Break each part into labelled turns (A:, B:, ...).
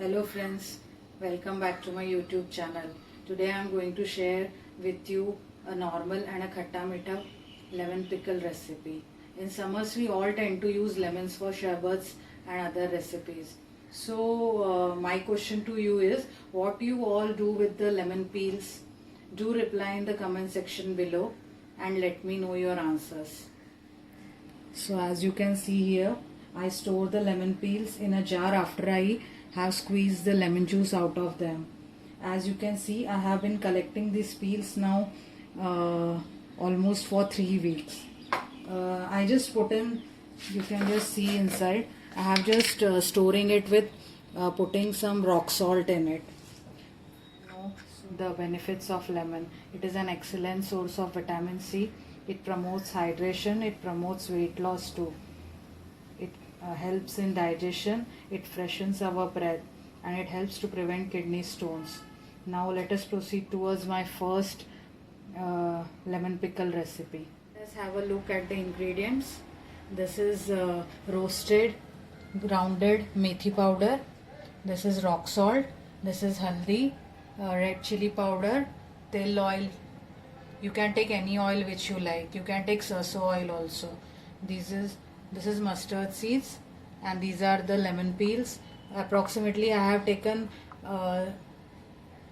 A: Hello friends, welcome back to my YouTube channel. Today I am going to share with you a normal and a khatta meetha lemon pickle recipe. In summers we all tend to use lemons for sharbats and other recipes. So my question to you is, what do you all do with the lemon peels? Do reply in the comment section below and let me know your answers. So as you can see here, I store the lemon peels in a jar after I have squeezed the lemon juice out of them. As you can see, I have been collecting these peels now almost for 3 weeks. I just put in, you can just see inside, I have just storing it with putting some rock salt in it. The benefits of lemon: it is an excellent source of vitamin C. It promotes hydration, it promotes weight loss too. It helps in digestion, it freshens our breath, and it helps to prevent kidney stones. Now let us proceed towards my first lemon pickle recipe. Let's have a look at the ingredients. This is roasted grounded methi powder. This is rock salt. This is haldi, red chili powder, tel oil. You can take any oil which you like. You can take sarso oil also. This is mustard seeds, and these are the lemon peels. Approximately I have taken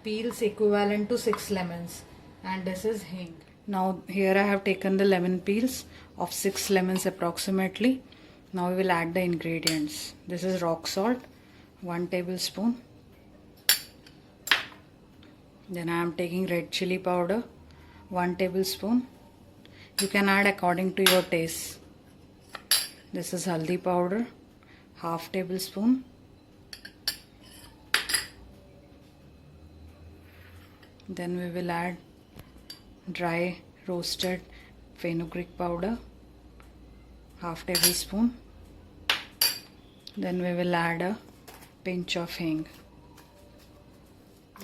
A: peels equivalent to 6 lemons, and this is hing. Now here I have taken the lemon peels of 6 lemons approximately. Now we will add the ingredients. This is rock salt, 1 tablespoon. Then I am taking red chili powder, 1 tablespoon. You can add according to your taste. This is haldi powder, half tablespoon. Then we will add dry roasted fenugreek powder, half tablespoon. Then we will add a pinch of hing.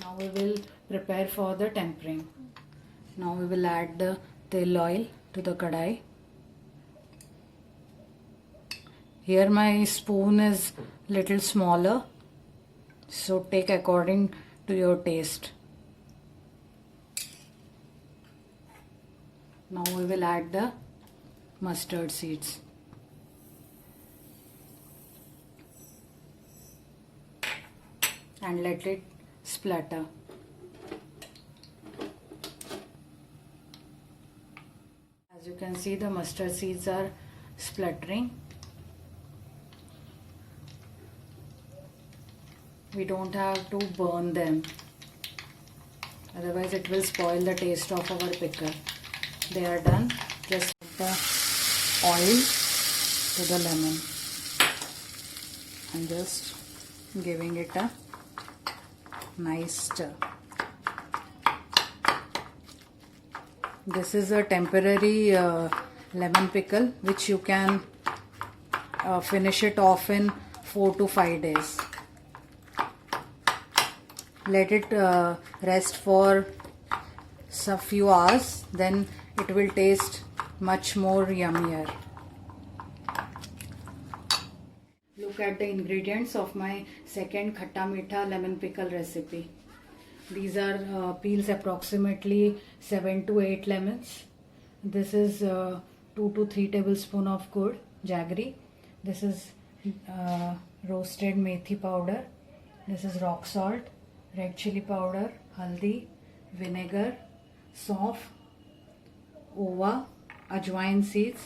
A: Now we will prepare for the tempering. Now we will add the tel oil to the kadai. Here my spoon is little smaller, so take according to your taste. Now we will add the mustard seeds. And let it splatter. As you can see, the mustard seeds are spluttering. We don't have to burn them, otherwise it will spoil the taste of our pickle. They are done. Just put the oil to the lemon and just giving it a nice stir. This is a temporary lemon pickle which you can finish it off in 4 to 5 days. Let it rest for a few hours, then it will taste much more yummier. Look at the ingredients of my second khatta meetha lemon pickle recipe. These are peels approximately 7 to 8 lemons. This is 2 to 3 tablespoon of gur, jaggery. This is roasted methi powder. This is rock salt, red chili powder, haldi, vinegar, saunf, ova, ajwain seeds.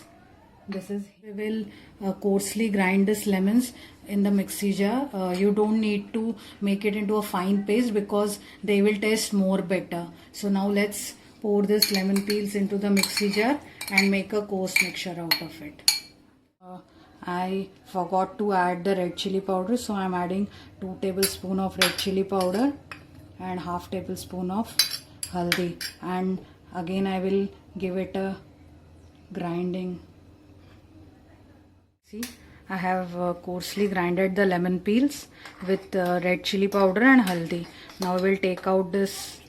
A: This is, we will coarsely grind this lemons in the mixie jar. You don't need to make it into a fine paste because they will taste more better. So now let's pour this lemon peels into the mixie jar and make a coarse mixture out of it. I forgot to add the red chili powder, so I am adding 2 tablespoon of red chili powder and half tablespoon of haldi, and again I will give it a grinding. See, I have coarsely grinded the lemon peels with red chili powder and haldi. Now we will take out this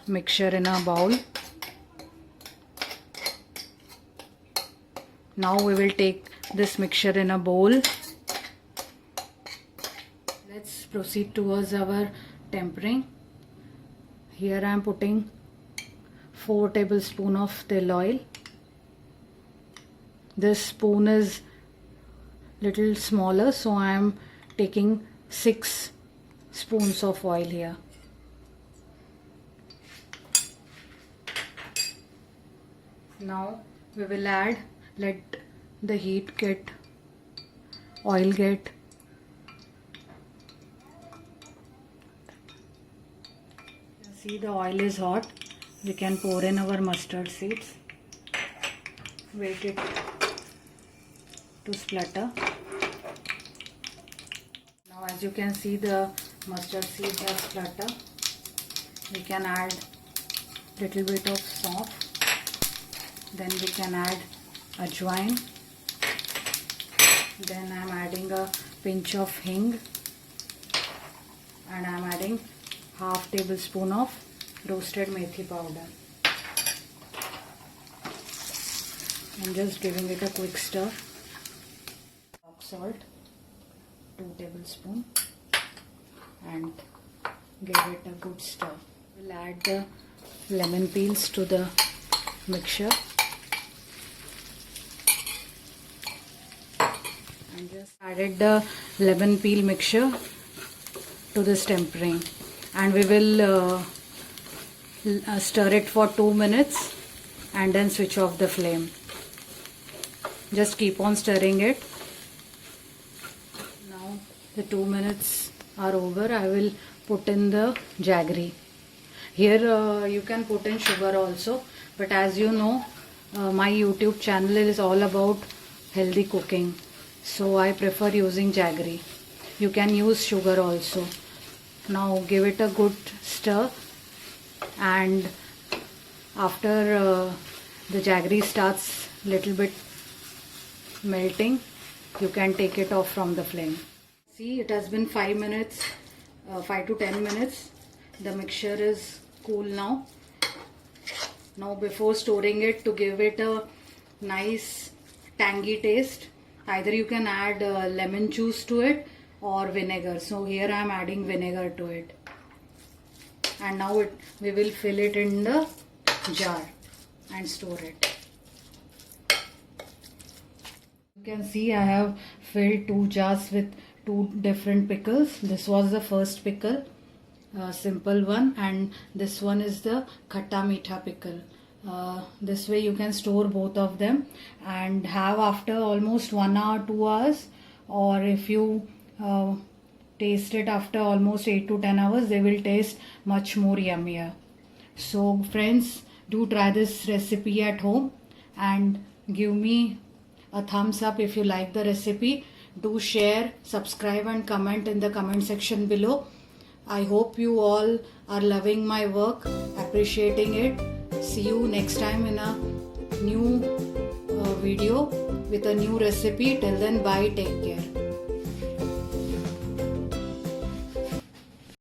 A: mixture in a bowl. Now we will take this mixture in a bowl. Let's proceed towards our tempering. Here I am putting 4 tablespoons of tel oil. This spoon is little smaller, so I am taking 6 spoons of oil here. Now we will add, let the oil get see the oil is hot. We can pour in our mustard seeds. Wait it to splutter. Now as you can see, the mustard seeds have splutter. We can add little bit of salt. Then we can add ajwain. Then I am adding a pinch of hing. And I am adding half tablespoon of roasted methi powder. I'm just giving it a quick stir. Rock salt, 2 tablespoons, and give it a good stir. We'll add the lemon peels to the mixture. And just added the lemon peel mixture to this tempering, and we will stir it for 2 minutes and then switch off the flame. Just keep on stirring it. Now the 2 minutes are over. I will put in the jaggery. Here you can put in sugar also, but as you know, my YouTube channel is all about healthy cooking, so I prefer using jaggery. You can use sugar also. Now give it a good stir, and after the jaggery starts little bit melting, you can take it off from the flame. See, it has been 5 minutes, 5 to 10 minutes. The mixture is cool now. Now before storing it, to give it a nice tangy taste, either you can add lemon juice to it or vinegar. So here I am adding vinegar to it. And now we will fill it in the jar and store it. You can see I have filled 2 jars with 2 different pickles. This was the first pickle, simple one, and this one is the khatta meetha pickle. This way you can store both of them and have after almost 1 hour, 2 hours, or if you taste it after almost 8 to 10 hours, they will taste much more yummier. So friends, do try this recipe at home and give me a thumbs up if you like the recipe. Do share, subscribe and comment in the comment section below. I hope you all are loving my work, appreciating it. See you next time in a new video with a new recipe. Till then, bye, take care.